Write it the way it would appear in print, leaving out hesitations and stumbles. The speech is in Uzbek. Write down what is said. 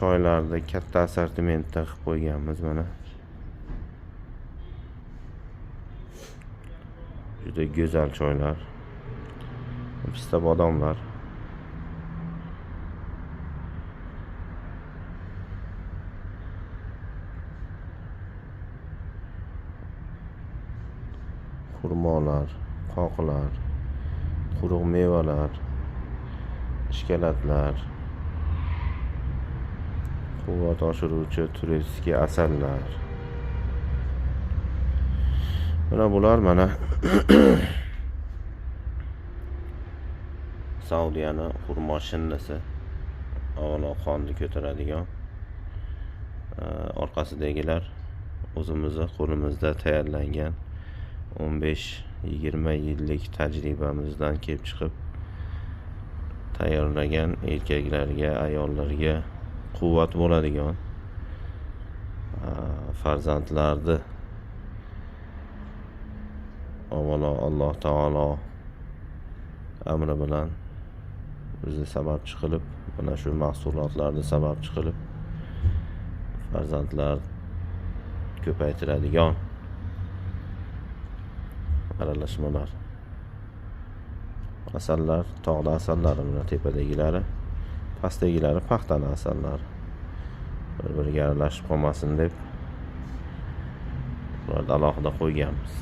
choylarni katta assortimentda qilib qo'yganmiz mana. Juda go'zal choylar. Pista bodomlar. Xurmolar, qoqlar, quruq mevalar, ishkalatlar, quvvat oshiruvchi turistik asallar. Mana bular mana Saudiyani xurmo shinnisi. Avvalo qonni ko'taradigan. Orqasidagilar o'zimizning qo'limizda tayyorlangan 15-20 yillik tajribamizdan kelib chiqib tayyorlagan erkaklarga, ayollarga quvvat bo'ladigan farzandlarni avvalo Alloh taolo amri bilan bizni sababchi qilib, mana shu mahsulotlarni sababchi qilib farzandlar ko'paytiradigan aralashmalar. Asallar, tog'da asallari, mana tepadagilari, pastdagilari paxtani asallari. Bir-biriga aralashib qolmasin deb ularni alohida qo'yganmiz.